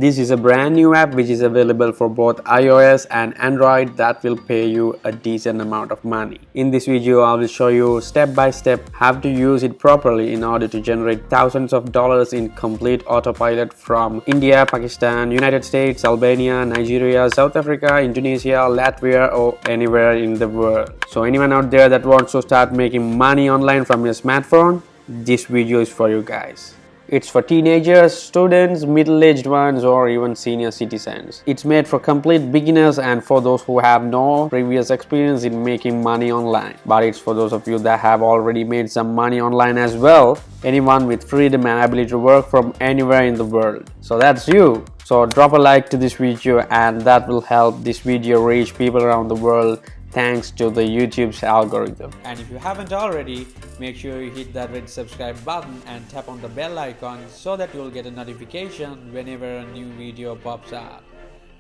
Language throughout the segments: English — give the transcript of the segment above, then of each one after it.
This is a brand new app which is available for both iOS and Android that will pay you a decent amount of money. In this video, I will show you step by step how to use it properly in order to generate thousands of dollars in complete autopilot from India, Pakistan, United States, Albania, Nigeria, South Africa, Indonesia, Latvia, or anywhere in the world. So anyone out there that wants to start making money online from your smartphone, this video is for you guys. It's for teenagers, students, middle-aged ones, or even senior citizens. It's made for complete beginners and for those who have no previous experience in making money online. But it's for those of you that have already made some money online as well. Anyone with freedom and ability to work from anywhere in the world. So that's you. So drop a like to this video and that will help this video reach people around the world thanks to the YouTube's algorithm. And if you haven't already, make sure you hit that red subscribe button and tap on the bell icon so that you'll get a notification whenever a new video pops up.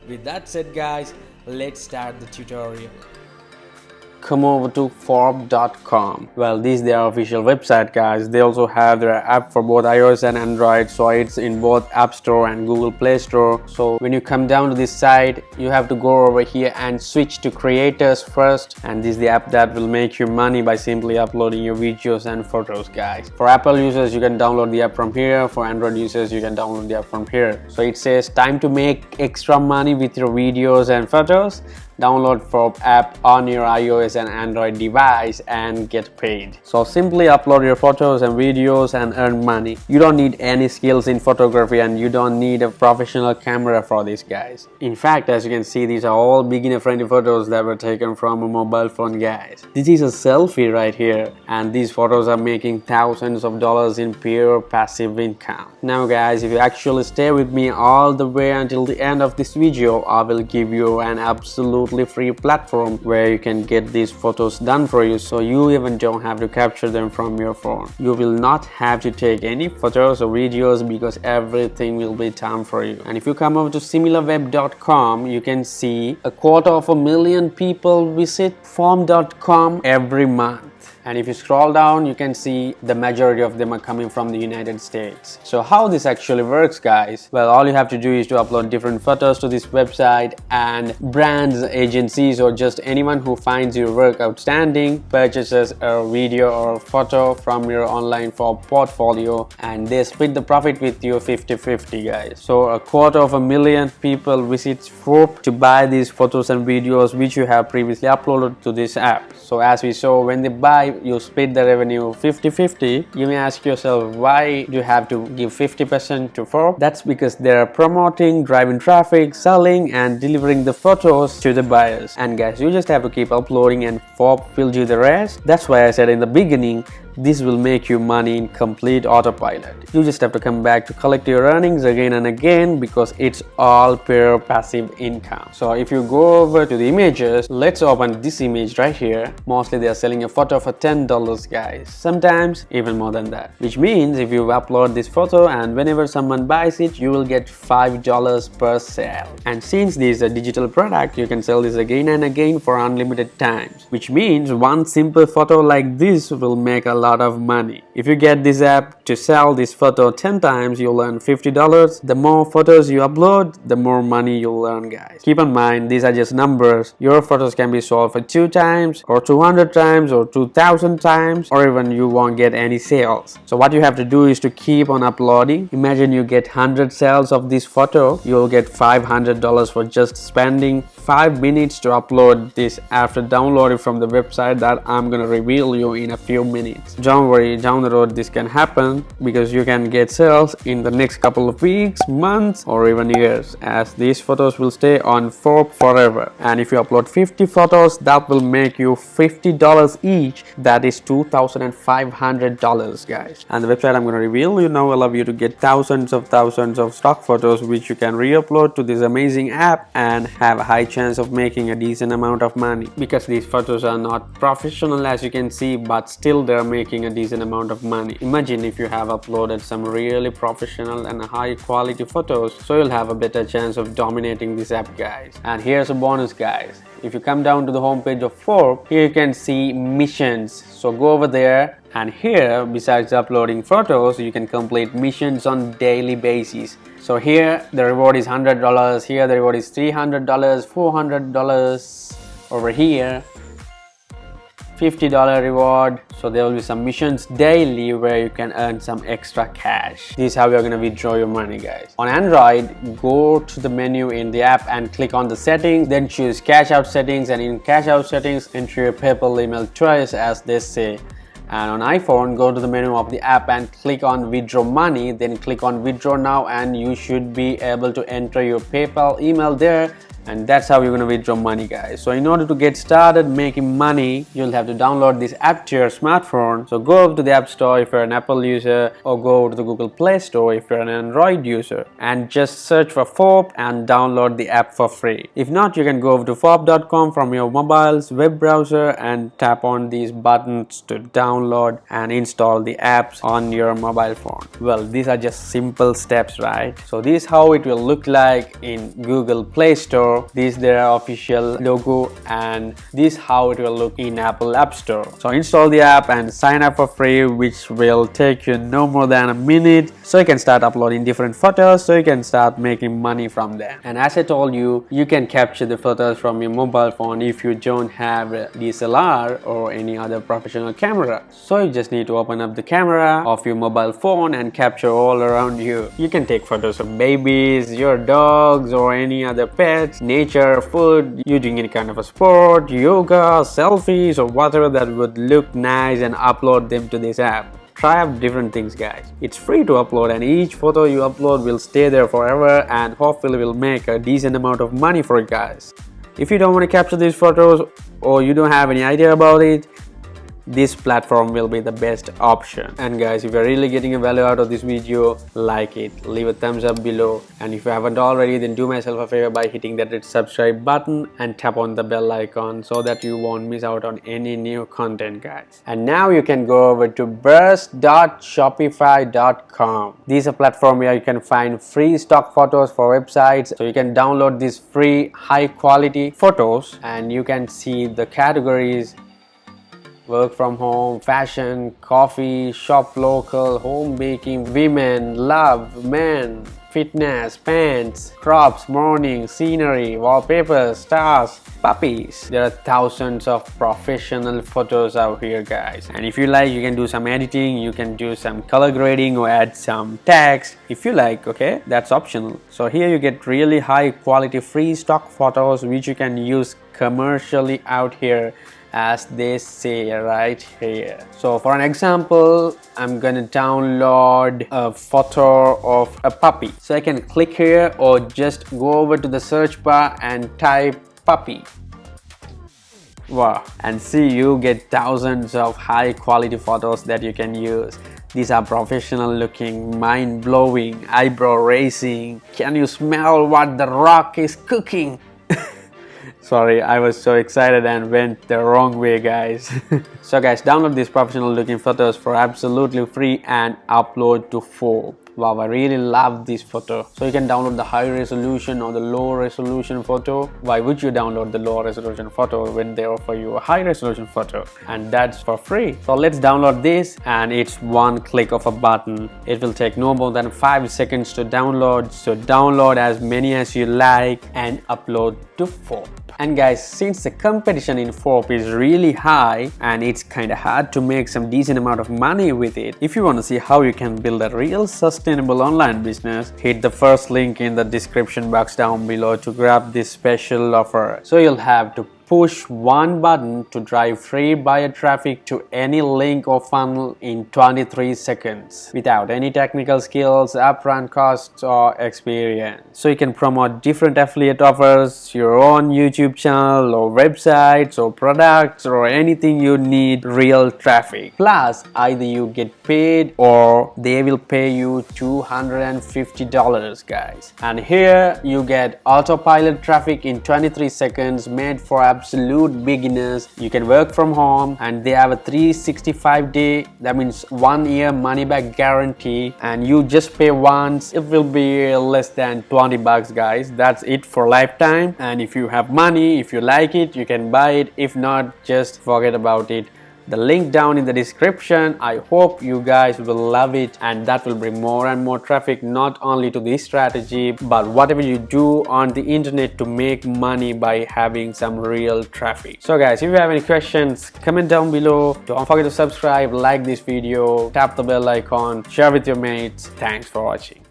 With that said guys, let's start the tutorial. Come over to Forbes.com. Well, this is their official website guys. They also have their app for both iOS and Android, so it's in both App Store and Google Play Store. So when you come down to this site, you have to go over here and switch to creators first, and this is the app that will make you money by simply uploading your videos and photos guys. For Apple users, you can download the app from here. For Android users, you can download the app from here. So it says time to make extra money with your videos and photos. Download Forbes app on your iOS and Android device and get paid. So simply upload your photos and videos and earn money. You don't need any skills in photography and you don't need a professional camera for this guys. In fact, as you can see, these are all beginner friendly photos that were taken from a mobile phone guys. This is a selfie right here and these photos are making thousands of dollars in pure passive income. Now guys, if you actually stay with me all the way until the end of this video, I will give you an absolute free platform where you can get these photos done for you, so you even don't have to capture them from your phone. You will not have to take any photos or videos because everything will be done for you. And if you come over to similarweb.com, you can see 250,000 people visit form.com every month. And if you scroll down, you can see the majority of them are coming from the United States. So how this actually works guys? Well, all you have to do is to upload different photos to this website, and brands, agencies, or just anyone who finds your work outstanding purchases a video or photo from your online portfolio, and they split the profit with you 50-50 guys. So 250,000 people visit Forbes to buy these photos and videos which you have previously uploaded to this app. So as we saw, when they buy, you split the revenue 50-50. You may ask yourself, why do you have to give 50% to Forbes? That's because they're promoting, driving traffic, selling, and delivering the photos to the buyers. And guys, you just have to keep uploading and Forbes will do the rest. That's why I said in the beginning, this will make you money in complete autopilot. You just have to come back to collect your earnings again and again because it's all pure passive income. So if you go over to the images, let's open this image right here. Mostly they are selling a photo for $10 guys, sometimes even more than that, which means if you upload this photo and whenever someone buys it, you will get $5 per sale. And since this is a digital product, you can sell this again and again for unlimited times, which means one simple photo like this will make a lot of money. If you get this app to sell this photo 10 times, you'll earn $50. The more photos you upload, the more money you'll earn guys. Keep in mind, these are just numbers. Your photos can be sold for 2 times or 200 times or 2,000 times, or even you won't get any sales. So what you have to do is to keep on uploading. Imagine you get 100 sales of this photo, you'll get $500 for just spending 5 minutes to upload this after downloading from the website that I'm gonna reveal you in a few minutes. Don't worry, down the road this can happen because you can get sales in the next couple of weeks, months, or even years, as these photos will stay on Forbes forever. And if you upload 50 photos, that will make you $50 each. That is $2,500 guys. And the website I'm going to reveal you now will allow you to get thousands of stock photos which you can re-upload to this amazing app and have a high chance of making a decent amount of money, because these photos are not professional as you can see, but still they're making a decent amount of money. Imagine if you have uploaded some really professional and high quality photos, so you'll have a better chance of dominating this app, guys. And here's a bonus, guys. If you come down to the homepage of Forbes, here you can see missions. So go over there, and here, besides uploading photos, you can complete missions on daily basis. So here the reward is $100, here the reward is $300, $400, over here $50 reward. So there will be some missions daily where you can earn some extra cash. This is how you're gonna withdraw your money, guys. On Android, go to the menu in the app and click on the settings, then choose cash out settings, and in cash out settings enter your PayPal email choice as they say. And on iPhone, go to the menu of the app and click on withdraw money, then click on withdraw now, and you should be able to enter your PayPal email there. And that's how you're gonna withdraw money, guys. So in order to get started making money, you'll have to download this app to your smartphone. So go over to the App Store if you're an Apple user, or go to the Google Play Store if you're an Android user, and just search for Forbes and download the app for free. If not, you can go over to forbes.com from your mobile's web browser and tap on these buttons to download and install the apps on your mobile phone. Well, these are just simple steps, right? So this is how it will look like in Google Play Store. This is their official logo, and this is how it will look in Apple App Store. So install the app and sign up for free, which will take you no more than a minute, so you can start uploading different photos, so you can start making money from them. And as I told you, you can capture the photos from your mobile phone if you don't have a DSLR or any other professional camera. So you just need to open up the camera of your mobile phone and capture all around you. You can take photos of babies, your dogs, or any other pets, nature, food, you doing any kind of a sport, yoga, selfies, or whatever that would look nice, and upload them to this app. Try out different things, guys. It's free to upload, and each photo you upload will stay there forever, and hopefully will make a decent amount of money for you guys. If you don't want to capture these photos, or you don't have any idea about it, this platform will be the best option. And guys, if you're really getting a value out of this video, like it, leave a thumbs up below, and if you haven't already, then do myself a favor by hitting that red subscribe button and tap on the bell icon so that you won't miss out on any new content, guys. And now you can go over to burst.shopify.com. This is a platform where you can find free stock photos for websites. So you can download these free high quality photos, and you can see the categories: work from home, fashion, coffee, shop local, home baking, women, love, men, fitness, pants, crops, morning, scenery, wallpapers, stars, puppies. There are thousands of professional photos out here, guys. And if you like, you can do some editing, you can do some color grading or add some text if you like, okay? That's optional. So here you get really high quality free stock photos which you can use commercially out here, as they say right here. So for an example, I'm gonna download a photo of a puppy. So I can click here, or just go over to the search bar and type puppy. Wow, and see, you get thousands of high quality photos that you can use. These are professional looking, mind-blowing, eyebrow raising. Can you smell what the Rock is cooking? Sorry, I was so excited and went the wrong way, guys. So guys, download these professional looking photos for absolutely free and upload to Forbes. Wow, I really love this photo. So you can download the high resolution or the low resolution photo. Why would you download the low resolution photo when they offer you a high resolution photo? And that's for free. So let's download this, and it's one click of a button. It will take no more than 5 seconds to download. So download as many as you like and upload to Forbes. And guys, since the competition in Forbes is really high and it's kind of hard to make some decent amount of money with it, if you want to see how you can build a real sustainable online business, hit the first link in the description box down below to grab this special offer. So you'll have to push one button to drive free buyer traffic to any link or funnel in 23 seconds without any technical skills, upfront costs, or experience. So you can promote different affiliate offers, your own YouTube channel or websites or products or anything you need real traffic. Plus, either you get paid or they will pay you $250, guys. And here you get autopilot traffic in 23 seconds made for absolute beginners. You can work from home, and they have a 365-day, that means 1 year money back guarantee, and you just pay once. It will be less than 20 bucks, guys. That's it for lifetime. And if you have money, if you like it, you can buy it. If not, just forget about it. The link down in the description. I hope you guys will love it, and that will bring more and more traffic, not only to this strategy, but whatever you do on the internet to make money by having some real traffic. So guys, if you have any questions, comment down below. Don't forget to subscribe, like this video, tap the bell icon, share with your mates. Thanks for watching.